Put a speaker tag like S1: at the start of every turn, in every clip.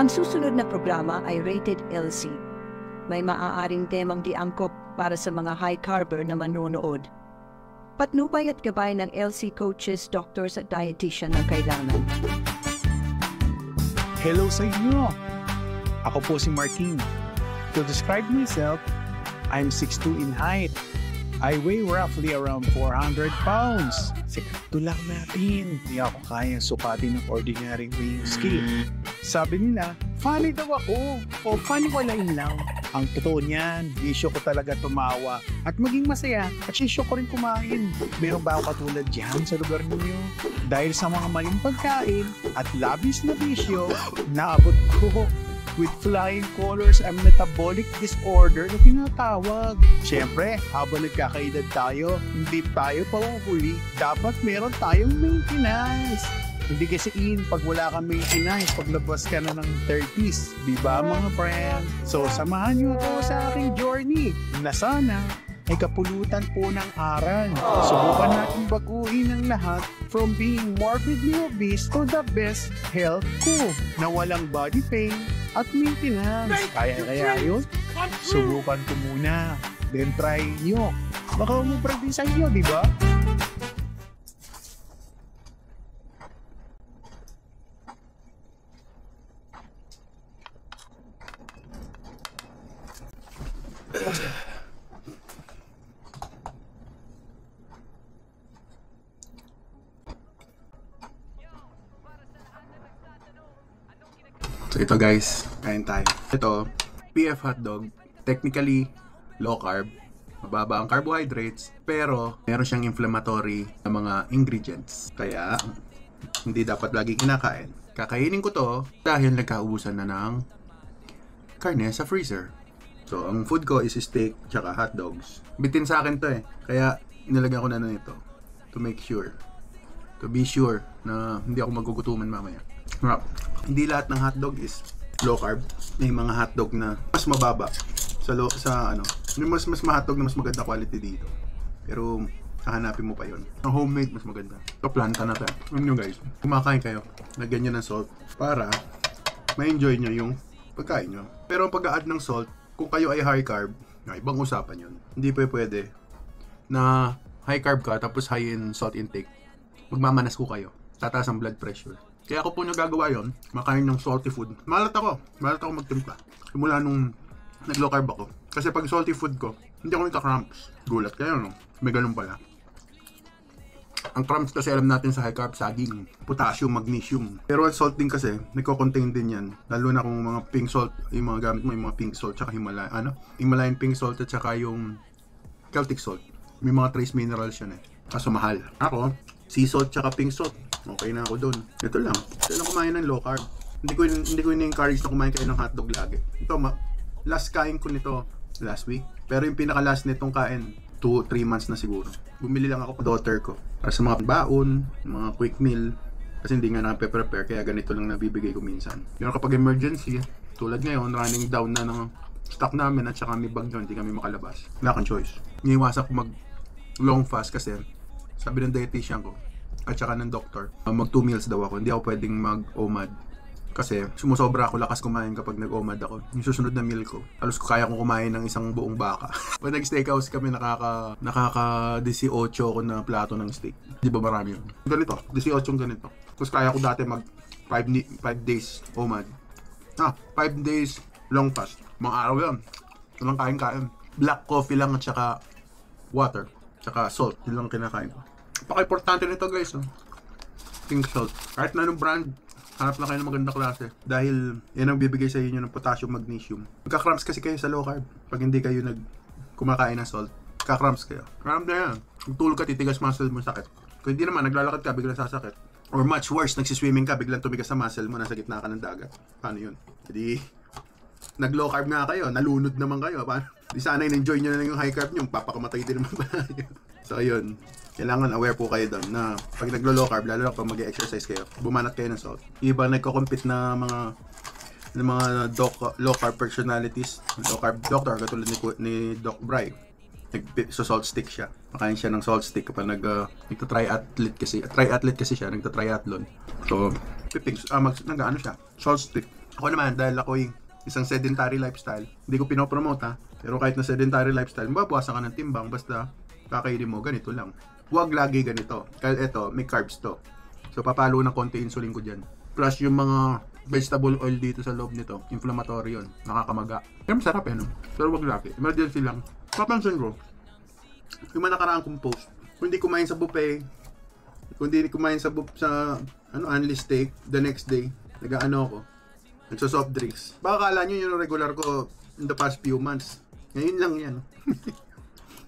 S1: Ang susunod na programa ay Rated LC. May maaaring temang di angkop para sa mga high-carber na manonood. Patnubay at gabay ng LC coaches, doctors at dietitian ang kailangan.
S2: Hello sa inyo! Ako po si Martin. To describe myself, I'm 6'2" in height. I weigh roughly around 400 pounds. Sikreto lang natin. Hindi ako kayang sukatin ng ordinary weighing scale. Sabi nila, funny daw ako. O funny walain lang. Ang totoo niyan, issue ko talaga tumawa at maging masaya at issue ko rin kumain. Meron ba ako katulad dyan sa lugar ninyo? Dahil sa mga maling pagkain at labis na bisyo, naabot ko with flying colors ang metabolic disorder na tinatawag. Siyempre, habang nagkakaedad tayo, hindi tayo pauhuli. Dapat meron tayong maintenance. Hindi kasi pag wala kang maintenance, paglabas ka na ng 30s. Diba mga friends? So, samahan niyo ako sa aking journey na sana ay kapulutan po ng aral. Subukan natin baguhin ang lahat from being morbidly obese to the best health ko na walang body pain at maintenance. Kaya yun? Subukan ko muna. Then try nyo. Baka umubra din sa inyo, di ba?
S3: So ito guys, kain tayo. Ito, PF hotdog, technically low carb, mababa ang carbohydrates, pero meron siyang inflammatory na mga ingredients. Kaya, hindi dapat lagi kinakain. Kakainin ko to dahil nagkaubusan na ng karne sa freezer. So, ang food ko is steak tsaka hotdogs. Bitin sa akin to eh. Kaya, nilagyan ko na nito to make sure. To be sure na hindi ako magugutuman mamaya. Hindi lahat ng hotdog is low carb. May mga hotdog na mas mababa may mas hotdog na mas maganda quality dito. Pero hahanapin mo pa yon. Ang homemade mas maganda. So planta na tayo. Yun guys, kumakain kayo, lagyan nyo ng salt para ma-enjoy nyo yung pagkain nyo. Pero ang pag-a-add ng salt, kung kayo ay high carb, ibang usapan yun. Hindi pwede na high carb ka tapos high in salt intake. Magmamanas ko kayo. Tataas ang blood pressure. Kaya ako po nagagawa yon, makain ng salty food. Malat ako magtimpla. Simula nung nag-low carb ako. Kasi pag salty food ko, hindi ako nagka-cramps. Gulat kayo, no? May ganun pala. Ang cramps kasi alam natin sa high carb, saging, potassium, magnesium. Pero ang salt din kasi, nagko-contain din yan. Lalo na kung mga pink salt, yung mga gamit mo, yung mga pink salt, tsaka Himalayan pink salt at tsaka yung Celtic salt. May mga trace minerals yan eh. Kaso mahal. Ako, sea salt tsaka pink salt. Okay na ako doon. Ito lang kumain ng low carb. Hindi ko in-encourage na kumain kayo ng hotdog lagi. Ito, last kain ko nito last week. Pero yung pinaka-last nitong kain, 2-3 months na siguro. Bumili lang ako daughter ko para sa mga baon, mga quick meal. Kasi hindi nga na-prepare, kaya ganito lang nabibigay ko minsan. Pero kapag emergency, tulad ngayon, running down na ng stock namin at saka may bagyo, hindi kami makalabas. Wala kang choice. Iniwasan ko mag long fast kasi sabi ng dietitian ko at saka ng doktor, mag 2 meals daw ako. Hindi ako pwedeng mag-OMAD. Kasi sumusobra ako lakas kumain kapag nag-OMAD ako. Yung susunod na meal ko, halos kaya kong kumain ng isang buong baka. Pag nag-steakhouse kami, nakaka 18 ako na plato ng steak. Di ba marami yun? Ganito, 18 ganito. Tapos kaya ko dati mag 5 days OMAD. 5 days long fast. Mga araw yun. Ito lang kain-kain. Black coffee lang at saka water. Tsaka salt. Yun lang kinakain ko. Paka-importante nito guys. Pink salt. Kahit na anong brand, hanap lang kayo ng magandang klase. Dahil yan ang bibigay sa inyo ng potassium, magnesium. Magka-cramps kasi kayo sa low carb. Pag hindi kayo kumakain ng salt, magka-cramps kayo. Cramp na yan. Kung tulog ka, titigas muscle mo, sakit. Kung hindi naman, naglalakad ka, biglang sasakit. Or much worse, nagsiswimming ka, biglang tumigas sa muscle mo, nasa gitna ka ng dagat. Paano yun? Jadi, nag-low carb nga kayo, nalunod naman kayo. Paano? Di sana in-enjoy nyo na lang yung high carb nyo, papakamatay din naman ba? So, ayun. Kailangan aware po kayo doon na pag naglo-low carb, lalo na pag mag-exercise kayo, bumanat kayo ng salt. Iba nagko-compete na mga low carb personalities, low carb doctor, katulad ni Doc Bry. Nag-salt stick siya. Makain siya ng salt stick kapag nagta-triathlete kasi. Triathlete kasi siya, nagta-triathlon. So, nag-ano siya, salt stick. Ako naman, dahil ako'y isang sedentary lifestyle, hindi ko pinopromote ha, pero kahit na sedentary lifestyle, mababawasan ka ng timbang, basta kakainin mo, ganito lang. Huwag lagi ganito. Kahit ito, may carbs to. So, papalo ng konti insulin ko dyan. Plus, yung mga vegetable oil dito sa loob nito, inflammatory yun, nakakamaga. Pero masarap no? Pero huwag lagi. Emergency lang. Papansin ko, yung mga nakaraang kong post, kung hindi kumain sa buffet, kung hindi kumain sa Anli steak, the next day, ako, nagso-soft drinks. Baka kala nyo yung regular ko in the past few months. Ngayon lang yan.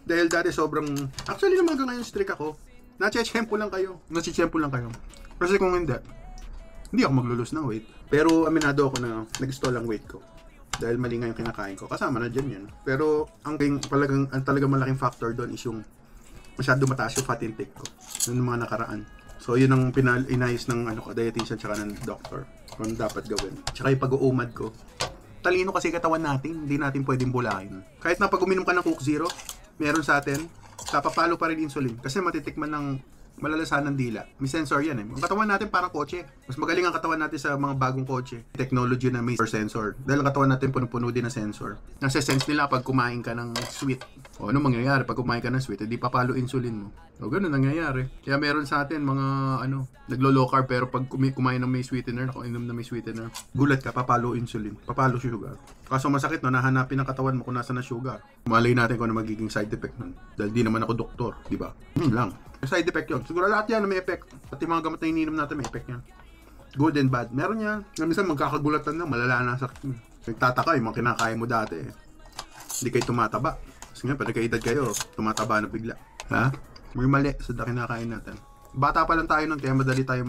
S3: Dahil dati sobrang, actually naman hanggang ngayon strict ako. Nache-chempo lang kayo. Kasi kung hindi ako maglulose ng weight. Pero aminado ako na nag-stall ang weight ko. Dahil mali nga yung kinakain ko. Kasama na dyan yan. Pero ang talagang malaking factor doon is yung masyado mataas yung fat intake ko. Yung mga nakaraan. So yun ang inayos ng dietitian tsaka ng doctor. Kung dapat gawin. Tsaka yung pag-uumad ko. Talino kasi katawan natin. Hindi natin pwedeng bulahin. Kahit na pag uminom ka ng Coke Zero, meron sa atin, papapalo pa rin insulin. Kasi matitikman ng malalasan ng dila. May sensor yan Ang katawan natin parang kotse. Mas magaling ang katawan natin sa mga bagong kotse. Technology na may sensor. Dahil ang katawan natin puno-puno din ng sensor. Nasa-sense nila pag kumain ka ng sweet. O ano mangyayari pag kumain ka ng sweet? Hindi papalo insulin mo. O ganun nangyayari. Kaya meron sa atin mga naglo-low carb pero pag kumain ng may sweetener, inom na may sweetener, gulat ka, papalo insulin. Papalo sugar. Kaso masakit nahanapin ng katawan mo kung nasa na sugar. Malay natin kung ano magiging side effect nun. Dahil di naman ako doktor, di ba? Lang. Side effect yun. Siguro lahat yan may effect. Pati mga gamot na ininom natin may effect yan. Good and bad. Meron yan. Minsan magkakagulatan na, malala na sakit mo. Nagtataka yung mga kinakain mo dati. Hindi kayo tumataba. Kasi nga, pag nagkaedad kayo, tumataba na bigla. Ha? May mali sa kinakain natin. Bata pa lang tayo nun, kaya madali tayo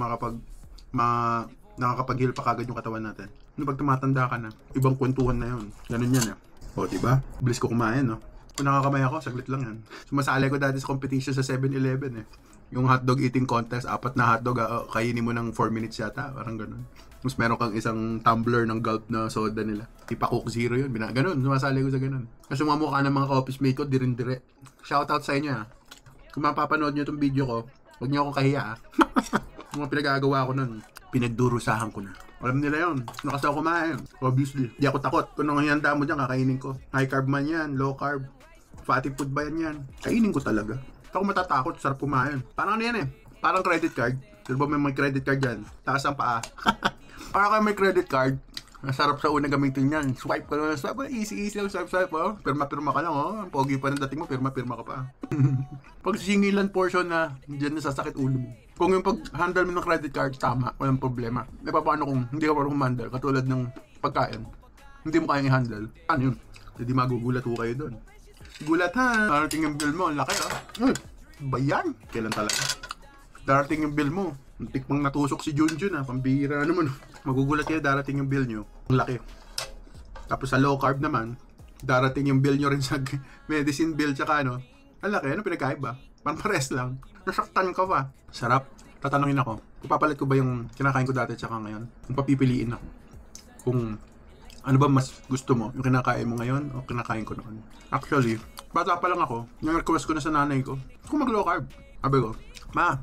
S3: nakakapag-heal pa kagad yung katawan natin. Pag tumatanda ka na, ibang kwentuhan na yun. Ganun yan O, diba? Bilis ko kumain, no? Kung nakakamay ako, saglit lang yan. Sumasali ko dati sa competition sa 7-Eleven Yung hotdog eating contest, 4 na hotdog, kainin mo ng 4 minutes yata, parang ganun. Tapos meron kang isang tumbler ng gulp na soda nila. Tipa Coke Zero yun, ganun, sumasali ko sa ganun. Kasi mukha ng mga ka-office mate ko, dire. Shoutout sa inyo Kung mapapanood nyo itong video ko, huwag nyo akong kahiya Yung mga pinagagawa ko nun, pinagdurusahan ko na. Alam nila yun. Nakasaw kumain. Obviously. Di ako takot. Kung nang hihanda mo dyan, kakainin ko. High carb man yan, low carb. Fatty food ba yan? Kainin ko talaga. Ako matatakot. Sarap kumain. Parang ano yan Parang credit card. Sino ba may credit card yan? Takas ang paa. Parang kayo may credit card. Masarap sa unang gamitin yan. Swipe ka lang. Swipe. Easy lang. Swipe. Pirma ka lang. Ang pogi pa ng dating mo. Pirma ka pa. Pag singilan portion na, dyan nasasakit ulo mo. Kung yung pag-handle mo ng credit card, tama, walang problema. E paano kung hindi ka parang handle, katulad ng pagkain, hindi mo kayang i-handle, ano yun? Hindi magugulat ho kayo doon. Gulat darating yung bill mo, ang laki ba yan? Kailan talaga? Darating yung bill mo, tikmang natusok si Junjun pambihira naman. Magugulat kayo darating yung bill nyo, ang laki. Tapos sa low carb naman, darating yung bill nyo rin sa medicine bill, tsaka ang laki, pinagkaiba? Pampares lang. Nasaktan ka pa. Sarap. Tatanungin ako, ipapalit ko ba yung kinakain ko dati tsaka ngayon? Kung papipiliin ako. Kung ano ba mas gusto mo? Yung kinakain mo ngayon o kinakain ko noon? Actually, bata pa lang ako, yung request ko na sa nanay ko, kung mag low carb. Sabi ko, Ma,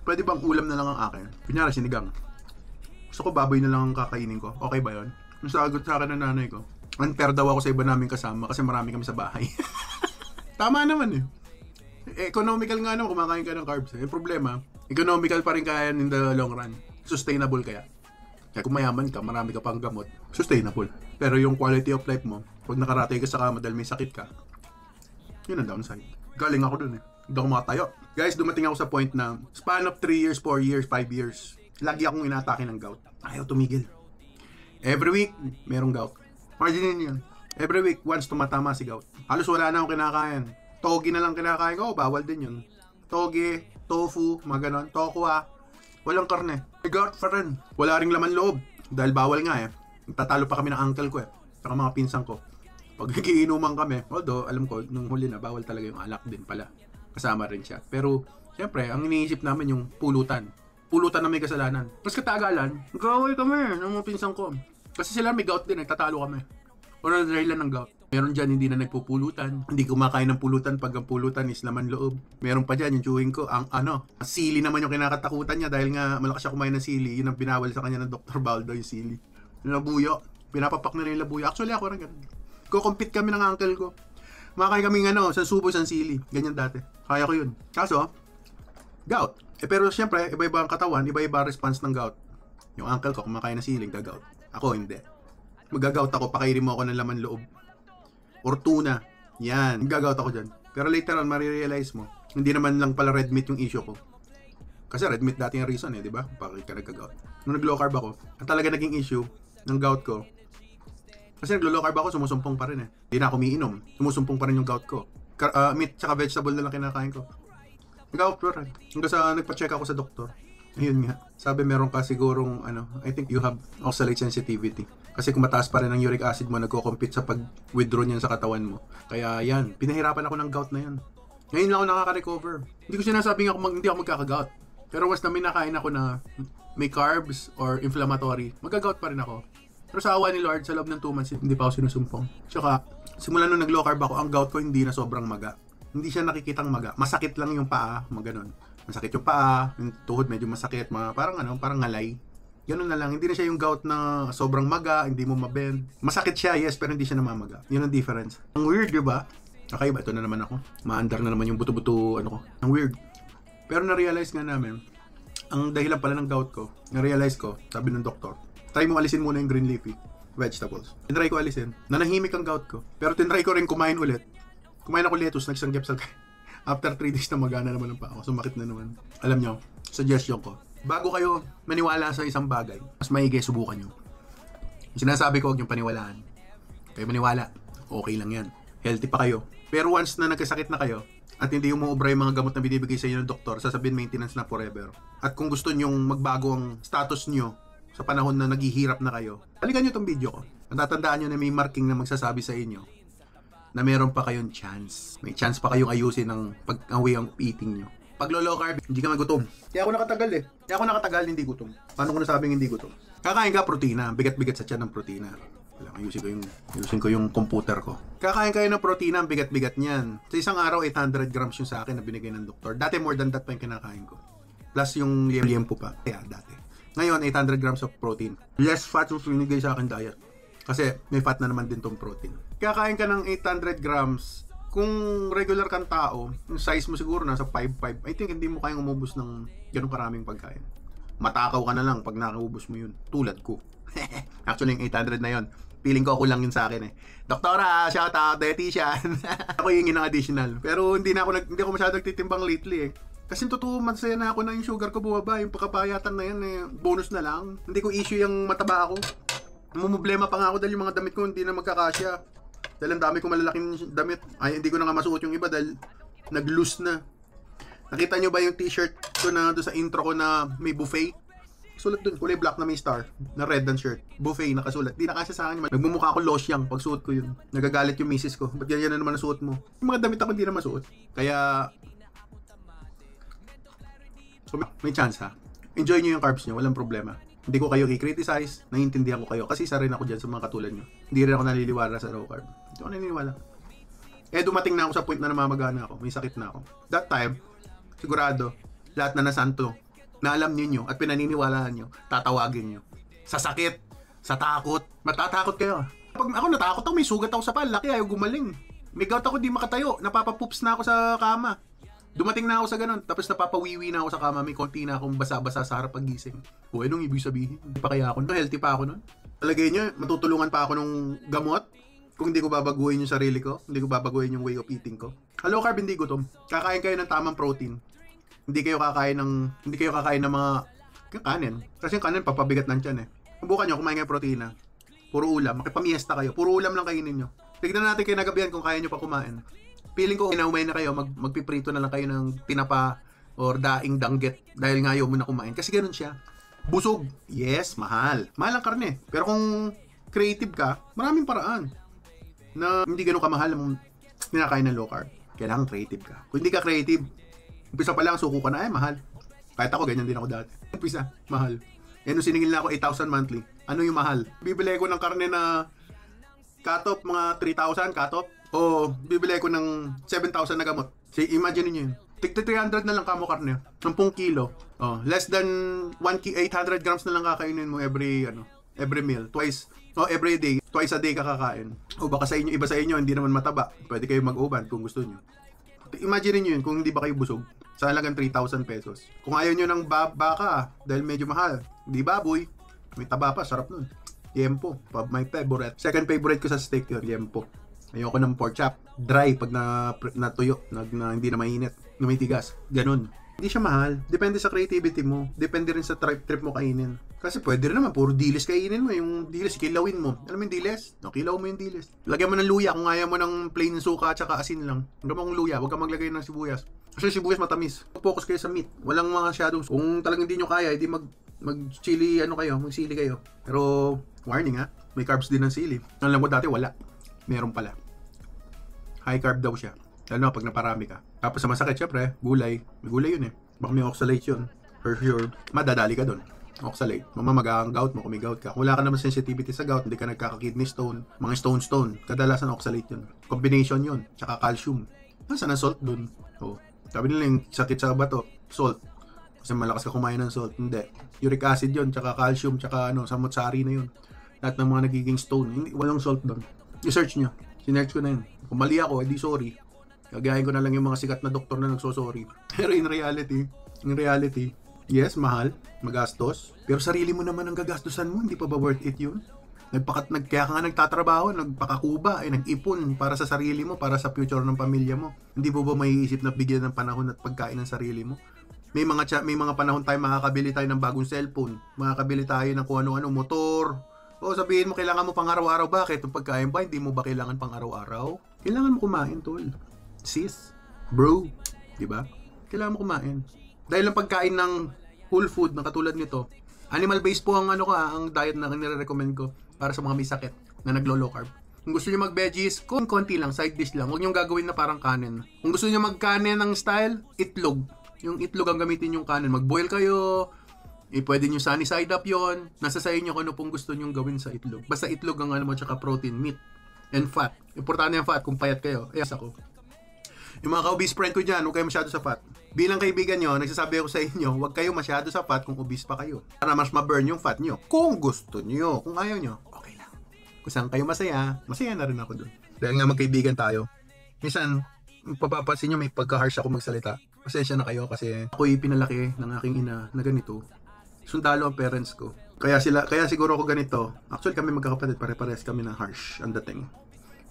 S3: pwede bang ulam na lang ang akin? Kunyari, sinigang. Gusto ko baboy na lang ang kakainin ko. Okay ba yun? Yung sagot sa akin ng nanay ko, unfair daw ako sa iba naming kasama kasi marami kami sa bahay. Tama naman economical nga naman kumakain ka ng carbs. Yung problema, economical pa rin kaya in the long run. Sustainable kaya. Kaya kung mayaman ka, marami ka pang gamot, sustainable. Pero yung quality of life mo, pag nakaratay ka sa kama dahil may sakit ka, yun ang downside. Galing ako dun Hindi ako makatayo. Guys, dumating ako sa point na span of 3 years, 4 years, 5 years, lagi akong inatake ng gout. Ayaw tumigil. Every week, merong gout. Imagine yun. Every week, once tumatama si gout. Halos wala na akong kinakain. Togi na lang kinakain ko, bawal din yun. Togi, tofu, mga ganon, tokwa, walang karne. May gout pa rin. Wala ring laman loob. Dahil bawal nga Tatalo pa kami ng uncle ko saka mga pinsan ko. Pag nagiinuman kami, although alam ko, nung huli na, bawal talaga yung alak din pala. Kasama rin siya. Pero, siyempre, ang iniisip namin yung pulutan. Pulutan na may kasalanan. Tapos katagalan, nag-away kami ng mga pinsan ko. Kasi sila may gout din, tatalo kami. O na dahilan ng gout. Meron dyan hindi na nagpupulutan. Hindi kumakain ng pulutan pag ang pulutan is laman loob. Meron pa dyan yung chewing ko. Ang sili naman yung kinakatakutan niya dahil nga malakas siya kumain ng sili. Yun ang binawal sa kanya ng Dr. Baldo, yung sili. Yung labuyo. Pinapapak na rin yung labuyo. Actually ako rin ganun. Ko-compete kami ng uncle ko. Makakain kami sa subo, sa sili. Ganyan dati. Kaya ko yun. Kaso, gout. Pero siyempre, iba-iba ang katawan, iba-iba ang response ng gout. Yung uncle ko, kumakain ng siling, gagout. Ako, hindi. Magagout ako, pakainin mo ako ng laman loob. Or tuna. Yan. Magagout ako dyan. Pero later on, marirealize mo, hindi naman lang pala red meat yung issue ko. Kasi red meat dati yung reason di ba? Bakit ka nagka-gout. Nung nag-low carb ako, ang talaga naging issue ng gout ko, kasi nag-low carb ako, sumusumpong pa rin Hindi na ako umiinom. Sumusumpong pa rin yung gout ko. Meat tsaka vegetable na lang kinakain ko. Gout pa rin. Hanggang sa nagpa-check ako sa doktor. Ayun nga. Sabi meron ka sigurong I think you have oxalate sensitivity. Kasi kung mataas pa rin ang uric acid mo, nagko-compete sa pag-withdraw niyan sa katawan mo. Kaya yan, pinahirapan ako ng gout na yan. Ngayon lang ako nakaka-recover. Hindi ko sinasabing hindi ako magkaka-gout. Pero once na may nakain ako na may carbs or inflammatory, magka-gout pa rin ako. Pero sa awa ni Lord, sa loob ng 2 months, hindi pa ako sinusumpong. Tsaka, simula nung nag-low carb ako, ang gout ko hindi na sobrang maga. Hindi siya nakikitang maga. Masakit lang yung paa, maganon. Masakit yung paa, yung tuhod medyo masakit, parang ngalay. Ganun na lang. Hindi na siya yung gout na sobrang maga, hindi mo mabend. Masakit siya, yes, pero hindi siya namamaga. Yun ang difference. Ang weird, di ba? Kakaiba, ito na naman ako. Maandar na naman yung buto-buto, Ang weird. Pero na-realize nga namin, ang dahilan pala ng gout ko, na-realize ko, sabi ng doktor, try mo alisin muna yung green leafy vegetables. Tinry ko alisin. Nanahimik ang gout ko. Pero tinry ko rin kumain ulit. Kumain ako lettuce, nagsanggap-sanggap. After 3 days na magana naman ang paa ko. Sumakit na naman. Alam nyo, suggestion ko, bago kayo maniwala sa isang bagay, mas maigi subukan nyo. Yung sinasabi ko, huwag yung paniwalaan. Kayo maniwala, okay lang yan. Healthy pa kayo. Pero once na nagkasakit na kayo, at hindi yung umuobra yung mga gamot na binibigay sa inyo ng doktor, sasabihin maintenance na forever. At kung gusto nyong magbago ang status nyo sa panahon na naghihirap na kayo, balikan nyo tong video ko. Natatandaan nyo na may marking na magsasabi sa inyo na meron pa kayong chance. May chance pa kayong ayusin ang way ang eating nyo. Pag low carb, hindi ka magutom. Kaya ako nakatagal hindi gutom. Paano ko nasabing hindi gutom? Kakain ka protina, bigat-bigat sa tiyan ng protina. Ayusin ko yung computer ko. Kakain kayo ng protina, ang bigat-bigat niyan. Sa isang araw, 800 grams yung sa akin na binigay ng doktor. Dati more than that pa yung kinakain ko. Plus yung liempo pa. Kaya dati. Ngayon, 800 grams of protein. Less fat yung binigay sa akin diet. Kasi may fat na naman din tong protein. Kakain ka ng 800 grams. Kung regular kang tao, yung size mo siguro nasa 5'5". I think hindi mo kayang umubos ng ganun karaming pagkain. Matakaw ka na lang pag nakaubos mo yun. Tulad ko. Actually, yung 800 na yun, feeling ko ako lang yun sa akin Doktora, shout out, dietitian. Ako yung ng additional. Pero hindi ako masyadong nagtitimbang lately Kasi totoo, masaya na ako na yung sugar ko bumaba. Yung pagkapayatan na yan bonus na lang. Hindi ko issue yung mataba ako. Mumblema pa nga ako dahil yung mga damit ko hindi na magkakasya. Dahil ang dami kong malalaking damit. Ay, hindi ko na nga masuot yung iba dahil nag-loose na. Nakita nyo ba yung t-shirt ko na doon sa intro ko na may buffet? Sulat dun, kulay black na may star, na red ang shirt. Buffet, nakasulat. Di nakasya sa akin. Nagmumukha ako losyang pag suot ko yun. Nagagalit yung misis ko. Ba't yan na naman nasuot mo? Yung mga damit ako hindi na masuot. Kaya, so, may chance Enjoy nyo yung carbs nyo, walang problema. Hindi ko kayo i-criticize, naiintindihan ko kayo. Kasi isa rin ako dyan sa mga katulad nyo. Hindi rin ako naniniwala sa low carb. Hindi ako naniniwala. Dumating na ako sa point na namamagana ako. May sakit na ako. That time, sigurado, lahat na nasanto, na alam niyo at pinaniniwalaan nyo, tatawagin nyo. Sa sakit, sa takot, matatakot kayo. Pag ako natakot ako, may sugat ako sa paa, laki ayaw gumaling. May gout ako, di makatayo, napapapoops na ako sa kama. Dumating na ako sa ganun, tapos napapawiwi na ako sa kama, may konti na akong basa-basa sa harap pagising. Anong ibig sabihin? Hindi pa kaya ako nun? Healthy pa ako nun? Talagay nyo, matutulungan pa ako nung gamot kung hindi ko babaguhin yung sarili ko, hindi ko babaguhin yung way of eating ko. Low carb, hindi gutom. Kakain kayo ng tamang protein. Hindi kayo kakain ng mga kanin. Kasi yung kanin papabigat ng tiyan Subukan nyo, kumain kayo protina. Puro ulam, makipamiesta kayo. Puro ulam lang kainin nyo. Tignan natin kayo nagabihan kung kaya nyo pa kumain. Feeling ko, inaumay na kayo, magpiprito na lang kayo ng tinapa or daing danggit dahil nga ayaw mo na kumain. Kasi ganun siya. Busog. Yes, mahal. Mahal ang karne. Pero kung creative ka, maraming paraan na hindi ganun kamahal ang kinakain ng low carb. Kailangan creative ka. Kung hindi ka creative, umpisa pa lang, suko ka na, mahal. Kahit ako, ganyan din ako dati. Umpisa, mahal. Nung siningil na ako 8,000 monthly, ano yung mahal? Bibili ko ng karne na cut-off mga 3,000 cut-off. O bibili ko ng 7,000 na gamot. So, imagine niyo yun. Tigti 300 na lang kamo karne. 10 kilo. Oh, less than 800 grams na lang kakainin mo every meal. Twice. Every day. Twice a day ka kakain. O baka sa inyo, iba sa inyo, hindi naman mataba. Pwede kayo mag-uban kung gusto niyo. Imagine niyo yun kung hindi ba kayo busog. Sa halagang 3,000 pesos. Kung ayaw niyo ng baka dahil medyo mahal, hindi baboy, may taba pa, sarap nun. Yempo, my favorite. Second favorite ko sa steak yun, yempo. Ayoko ng pork chop. Dry pag natuyo, hindi na mainit, na may tigas. Ganun. Hindi siya mahal. Depende sa creativity mo. Depende rin sa trip mo kainin. Kasi pwede rin naman, puro dilis kainin mo. Yung dilis, kilawin mo. Alam mo yung dilis? Kilaw mo yung dilis. Lagyan mo ng luya kung ayaw mo ng plain suka at saka asin lang. Huwag mong luya, huwag ka maglagay ng sibuyas. Kasi sibuyas matamis. Focus kayo sa meat. Walang mga shadows. Kung talagang hindi nyo kaya, hindi mag-chili mag-sili kayo. Pero, warning ha, may carbs din ng sili. Alam ko dati, wala. Meron pala. High carb daw siya. Lalo pag naparami ka. Tapos sa masakit, syempre, gulay. May gulay yun eh. Baka may oxalate yun. For sure. Madadali ka dun. Oxalate. Mamamaga ang gout mo kung may gout ka. Kung wala ka naman sensitivity sa gout, hindi ka nagkaka-kidney stone, mga stone. Kadalasan oxalate yun. Combination yun. Tsaka calcium. Nasaan ang salt dun? Oh. Sabi nila yung sakit sa bato, salt. Kasi malakas ka kumain ng salt. Hindi. Uric acid yun. Tsaka calcium. Tsaka samutsari na yun. Lahat ng mga nagiging stone. Walang salt dun. I-search nyo. Sinearch ko na yun. Kung mali ako, edi sorry. Gagayahin ko na lang yung mga sikat na doktor na nagsosorry. Pero in reality, yes, mahal, magastos. Pero sarili mo naman ang gagastusan mo, hindi pa ba worth it yun? Kaya ka nga nagtatrabaho, nagpakakuba, nag-ipon para sa sarili mo, para sa future ng pamilya mo. Hindi mo ba maiisip na bigyan ng panahon at pagkain ng sarili mo? May mga panahon tayo makakabili tayo ng bagong cellphone, makakabili tayo ng kung ano-ano, motor. O sabihin mo, kailangan mo pang araw-araw. Bakit? Yung pagkain ba, hindi mo ba kailangan pang araw-araw? Kailangan mo kumain, tol. Sis, bro, di ba? Kailangan mo kumain. Dahil ang pagkain ng whole food na katulad nito, animal-based po ang ang diet na nire-recommend ko para sa mga may sakit na naglo-low carb. Kung gusto niyo mag-veggies, konti lang, side dish lang. Huwag niyo gagawin na parang kanin. Kung gusto niyo mag-kanin ng style, itlog. Yung itlog ang gamitin yung kanin. Mag-boil kayo, pwede nyo sunny side up yon. Nasa sa inyo kung ano pong gusto nyo gawin sa itlog. Basta itlog ang tsaka protein, meat, and fat. Importante yung fat kung payat kayo. Ako. Yung mga ka-obese friend ko dyan, huwag kayo masyado sa fat. Bilang kaibigan nyo, nagsasabi ako sa inyo, huwag kayo masyado sa fat kung obese pa kayo. Para mas ma-burn yung fat nyo. Kung gusto nyo. Kung ayaw nyo, okay lang. Kung saan kayo masaya na rin ako dun. Dahil nga magkaibigan tayo, minsan, papapansin nyo may pagka-harsh ako magsalita. Pasensya na kayo kasi ako'y pinalaki ng aking ina na ganito. Sundalo ang parents ko. Kaya siguro ako ganito. Actually kami magkakapatid, pare-pares kami ng harsh ang dating.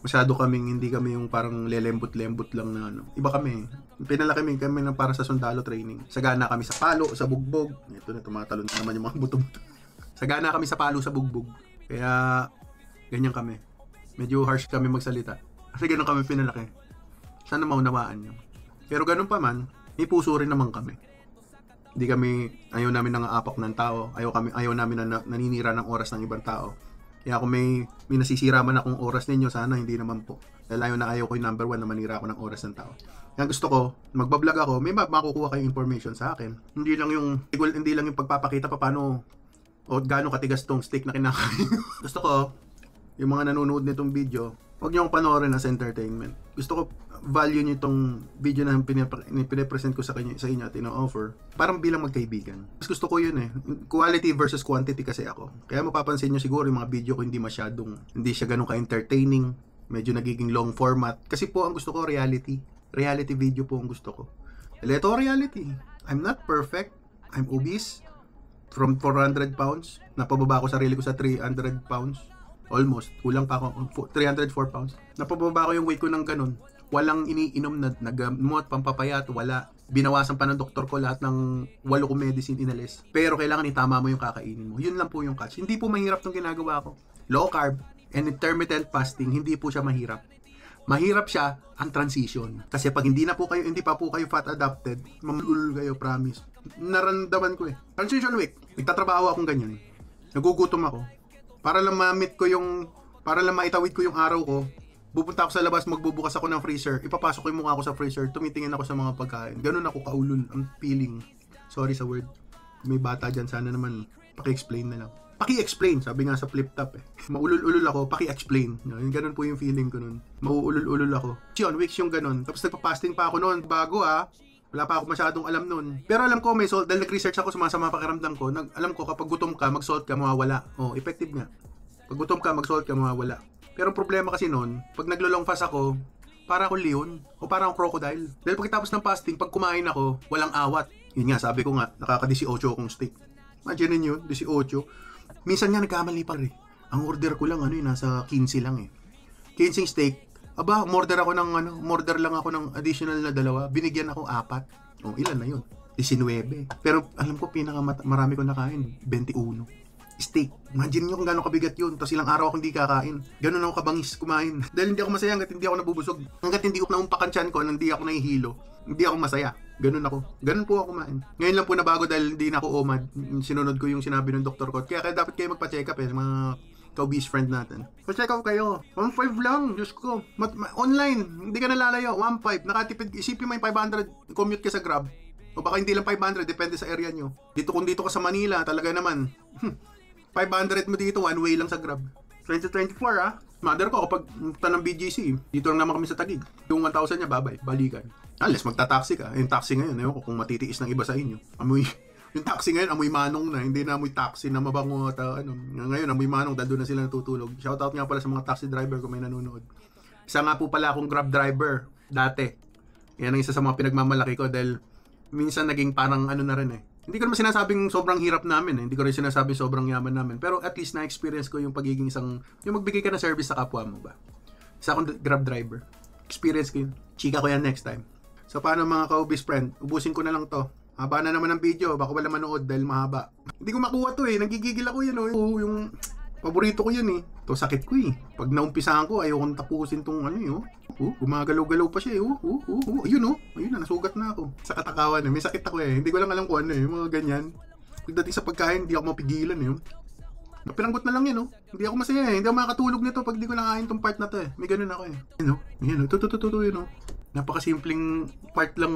S3: Masyado hindi kami yung parang lelembot-lembot lang na Iba kami. Pinalaki kami ng para sa sundalo training. Sagana kami sa palo, sa bugbog. Ito na, tumatalon na naman yung mga buto-buto. Sagana kami sa palo, sa bugbog. Kaya ganyan kami. Medyo harsh kami magsalita. Kasi ganun kami pinalaki. Sana maunawaan nyo. Pero ganun pa man, may puso rin naman kami. Hindi ayaw namin nangapak ng tao, ayaw namin na naninira ng oras ng ibang tao. Kaya kung may nasisira man akong oras ninyo, sana hindi naman po. Dahil ayaw ko yung number 1 na manira ako ng oras ng tao. Kaya gusto ko, magbablog ako, may makukuha kayong information sa akin. Hindi lang yung pagpapakita pa paano o gaano katigas tong steak na kinakain. Gusto ko, yung mga nanonood nitong video, huwag niyo akong panoorin as entertainment. Gusto ko, value niyo itong video na pinipresent ko sa inyo at ino-offer. Parang bilang magkaibigan. Mas gusto ko yun eh. Quality versus quantity kasi ako. Kaya mapapansin niyo siguro yung mga video ko hindi siya ganun ka-entertaining. Medyo nagiging long format. Kasi po ang gusto ko reality. Reality video po ang gusto ko. Ito reality. I'm not perfect. I'm obese. From 400 pounds. Napababa ko sarili ko sa 300 pounds. Almost. Kulang pa ako. 304 pounds. Napababa ko yung weight ko ng ganun. Walang iniinom na gamot, pampapayat, wala. Binawasan pa ng doktor ko lahat ng 8 kong medicine inalis. Pero kailangan itama mo yung kakainin mo. Yun lang po yung catch. Hindi po mahirap tong ginagawa ko. Low carb and intermittent fasting, hindi po siya mahirap. Mahirap siya ang transition. Kasi pag hindi pa po kayo fat adapted, mamulul kayo, promise. Naramdaman ko eh. Transition week. Nagtatrabaho akong ganyan. Nagugutom ako. Para lang maitawid ko yung araw ko, pupunta ako sa labas, magbubukas ako ng freezer, ipapasok ko yung mukha ko sa freezer, tumitingin ako sa mga pagkain. Ganun ako kaulol, ang feeling. Sorry sa word. May bata dyan, sana naman paki-explain na lang. Paki-explain, sabi nga sa flip top eh. Maulul-ulul ako, paki-explain. Ganun po yung feeling ko nun. Mauulul-ulul ako. Yun, weeks yung ganun. Tapos nagpa-fasting pa ako noon. Bago wala pa ako masyadong alam nun. Pero alam ko may salt, dahil nag-research ako, sumasama pakiramdam ko. Alam ko kapag gutom ka, mag-salt ka, mawawala. Effective nga. Pag gutom ka, mag-salt ka, mawawala. Pero problema kasi nun, pag naglo-long fast ako, para akong leon o para akong crocodile. Dahil pagkatapos ng fasting, pag kumain ako, walang awat. Yun nga, sabi ko nga, nakaka-18 akong steak. Imagine nyo, 18. Minsan nga nagkamali pa rin. Ang order ko lang nasa 15 lang eh. 15 steak. Aba, order lang ako ng additional na 2. Binigyan ako 4. Ilan na yun? 19. Pero alam ko marami ko nakain, 21. Steak. Imagine nyo kung gano'ng kabigat yun. Tapos ilang araw ako hindi kakain. Ganun ako kabangis kumain. Dahil hindi ako masaya hanggat hindi ako nabubusog. Hanggat hindi ko naumpakan tiyan ko, hindi ako nahihilo. Hindi ako masaya. Ganun ako. Ganun po ako kumain. Ngayon lang po nabago dahil hindi na ako umad. Sinunod ko yung sinabi ng doktor ko. Kaya dapat kayo magpa-check up mga ka-obese friend natin. Pa-check up kayo. 1.5 lang. Diyos ko. Online. Hindi ka nalalayo. 1.5. Nakatipid. Isipin mo yung 500. Commute ka sa Grab. O baka hindi lang 500. Depende sa area nyo. Kung dito ka sa Manila, talaga naman. 500 mo dito. One way lang sa Grab. 2024 Mother ko kapag punta ng BGC, dito lang naman kami sa Taguig. Yung 1,000 niya, babay, balikan. Unless magta-taxi ka. Yung taxi ngayon, ewan ko kung matitiis ng iba sa inyo. Yung taxi ngayon, amoy manong na. Hindi na amoy taxi na mabango at Ngayon, amoy manong, dahil doon na sila natutulog. Shoutout nga pala sa mga taxi driver kung may nanonood. Isa nga po pala akong Grab driver dati. Yan ang isa sa mga pinagmamalaki ko dahil minsan naging parang na rin eh. Hindi ko naman sinasabing sobrang hirap namin eh. Hindi ko rin sinasabing sobrang yaman namin. Pero at least na-experience ko yung pagiging yung magbigay ka ng service sa kapwa mo ba. Isa akong Grab driver. Experience ko yun. Chika ko yan next time. So paano mga ka-obese friend? Ubusin ko na lang to. Haba na naman ang video. Baka wala manood dahil mahaba. Hindi ko makuha to eh. Nagigigil ako yun yung paborito ko yun eh. To sakit ko eh. Pag naumpisahan ko, ayokong tapusin tong gumagalaw-galaw pa siya eh. Ayun na, nasugat na ako. Sa katakawan eh. May sakit ako eh. Hindi ko lang alam kung yung mga ganyan. Pagdating sa pagkain, hindi ako mapigilan eh. Napiranggot na lang yan Hindi ako masaya eh. Hindi ako makakatulog nito pag di ko nakain tong part na to eh. May ganun ako eh. Yan Ito. Napakasimpleng part lang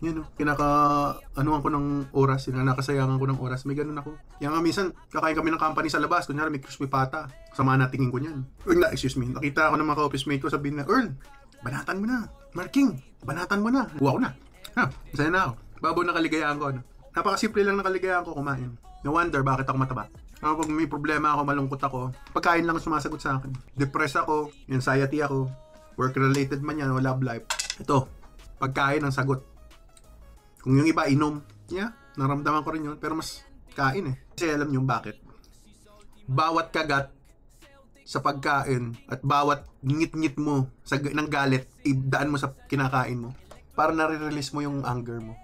S3: Yan kinaka-anuan ko ng oras, nakasayangan ko ng oras. May ganun ako. Kaya nga minsan, kakain kami ng company sa labas. Kunyari may crispy pata. Sama na tingin ko niyan. Excuse me. Nakita ako ng mga ka-office mate ko, sabihin na, Earl, banatan mo na. Marking, banatan mo na. Kuha ko na. Masaya na ako. Babaw na kaligayahan ko. Napakasimple lang na kaligayahan ko kumain. No wonder bakit ako mataba. Pag may problema ako, malungkot ako, pagkain lang sumasagot sa akin. Depressed ako, anxiety ako, work-related man yan, o love life. Ito, pagkain ang sagot. Kung yung iba, inom. Naramdaman ko rin yun. Pero mas kain eh. Kasi alam nyo bakit? Bawat kagat sa pagkain at bawat ngit-ngit mo ng galit, idaan mo sa kinakain mo. Para nare-release mo yung anger mo.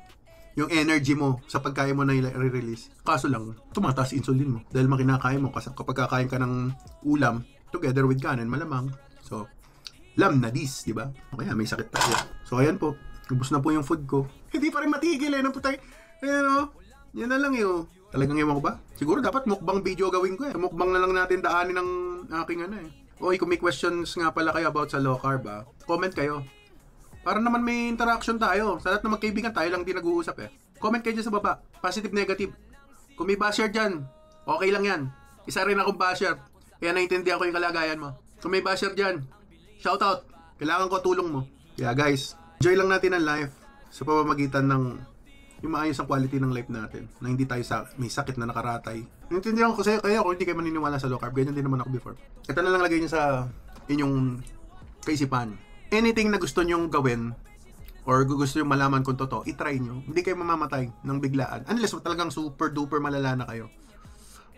S3: Yung energy mo sa pagkain mo na i-release. Kaso lang, tumataas insulin mo. Dahil makinakain mo. Kasi kapag kakain ka ng ulam, together with kanin, malamang. So, lam na dis, di ba? Kaya may sakit tayo. So, ayan po. Ubus na po yung food ko. Hindi pa rin matigil eh. Putay. Yan na lang Talagang ewan ko ba? Siguro dapat mukbang video gawin ko eh. Mukbang na lang natin daanin ng aking kung may questions nga pala kayo about sa low carb comment kayo. Para naman may interaction tayo. Sa lahat na magkaibigan tayo lang din nag-uusap eh. Comment kayo dyan sa baba. Positive, negative. Kung may basher dyan, okay lang yan. Isa rin akong basher. Kaya naintindihan ko yung kalagayan mo. Kung may basher dyan, shoutout. Kailangan ko tulong mo. Kaya guys, enjoy lang natin ang life sa pamamagitan ng yung maayos ang quality ng life natin na hindi tayo may sakit na nakaratay. Naintindihan ko kasi kaya kung hindi kayo maniniwala sa low carb, ganyan din naman ako before. Ito na lang lagay nyo sa inyong kaisipan. Anything na gusto nyong gawin or gusto nyong malaman kung totoo, itry nyo. Hindi kayo mamamatay ng biglaan unless talagang super duper malala na kayo.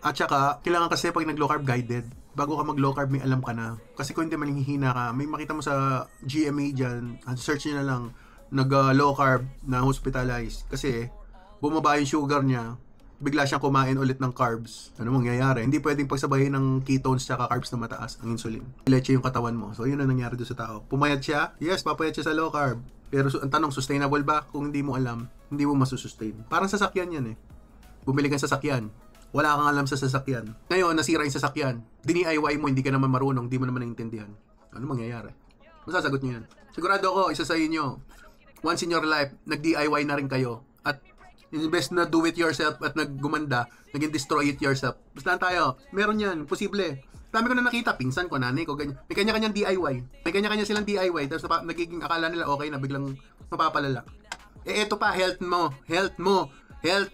S3: At saka, kailangan kasi pag nag-low carb guided, bago ka mag-low carb may alam ka na. Kasi kung hindi manghihina ka, may makita mo sa GMA dyan, search nyo na lang, nag-low carb na hospitalized. Kasi, bumaba yung sugar niya, bigla siyang kumain ulit ng carbs. Ano mangyayari? Hindi pwedeng pagsabahin ng ketones tsaka carbs na mataas, ang insulin. Leche yung katawan mo. So, yun ang nangyari doon sa tao. Pumayat siya? Yes, papayat siya sa low carb. Pero ang tanong, sustainable ba? Kung hindi mo alam, hindi mo masusustain. Parang sasakyan yan eh. Bumili kang sasakyan. Wala kang alam sa sasakyan. Ngayon, nasira yung sasakyan. Dini-IY mo, hindi ka naman marunong, hindi mo naman naiintindihan. Ano mangyayari? Masasagot nyo yan. Sigurado ako, isa sa inyo, once in your life, nag-DIY na rin kayo. At Imbes na do it yourself at naggumanda, naging destroy it yourself. Basta tayo, meron yan, posible. Dami ko na nakita, pinsan ko, nanay ko, ganyan. May kanya-kanyang DIY. May kanya-kanya silang DIY, tapos nagiging akala nila okay na, biglang mapapalala. Eto pa, health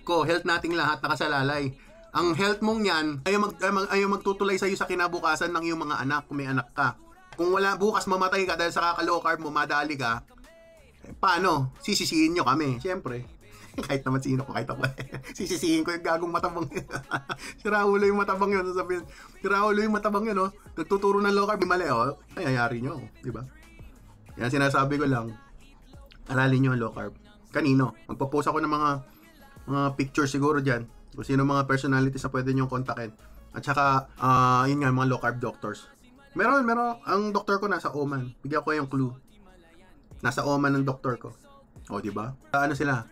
S3: ko, health nating lahat nakasalalay. Ang health mong yan, ayaw magtutulay sa'yo sa kinabukasan ng iyong mga anak, kung may anak ka. Kung wala, bukas mamatay ka dahil sa kakalow carb mo, madali ka, paano? Sisisihin nyo kami, siyempre. Kahit naman sino ko, kahit ako. Sisisihin ko yung gagong matabang yun. Si Raulo yung matabang yun. Sasabihin, si Raulo yung matabang yun, oh. Nagtuturo ng low carb, mali, oh. Ayayari nyo, diba? Yan sinasabi ko lang, aralin nyo ang low carb. Kanino? Magpo-post ako ng mga pictures siguro dyan. Kung sino mga personalities na pwede nyo kontakin. At saka, yun nga, mga low carb doctors. Meron, ang doktor ko nasa Oman. Bigyan ko yung clue. Nasa Oman ang doktor ko. O, diba? Ano sila?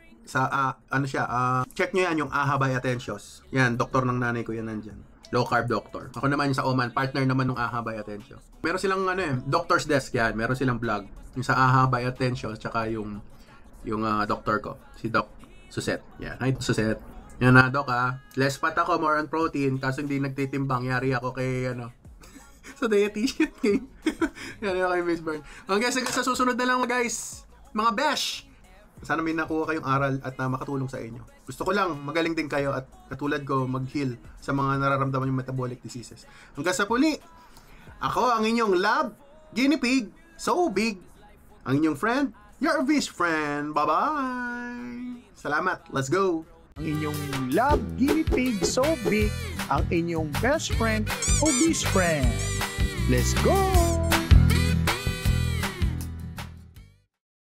S3: Check nyo yan, yung AHA by Atensios. Yan, doktor ng nanay ko yan nandyan. Low carb doctor. Ako naman yung sa Oman, partner naman ng AHA by Atensios. Meron silang doctor's desk yan. Meron silang vlog. Yung sa AHA by Atensios, tsaka yung doktor ko, si Doc Suset. Yan, hi Suset. Yan na, Doc less fat ako, more on protein, kaso hindi nagtitimbang. Yari ako kay, sa dietitian game. Yan ako kay Miss Bern. Hanggang sa susunod na lang guys, mga besh! Sana may nakuha kayong aral at makatulong sa inyo. Gusto ko lang, magaling din kayo at katulad ko, mag-heal sa mga nararamdaman yung metabolic diseases. Hanggang sa puli, ako ang inyong lab, guinea pig, so big. Ang inyong friend, your best friend. Bye-bye! Salamat, let's go!
S2: Ang inyong love guinea pig so big, ang inyong best friend, obese friend. Let's go!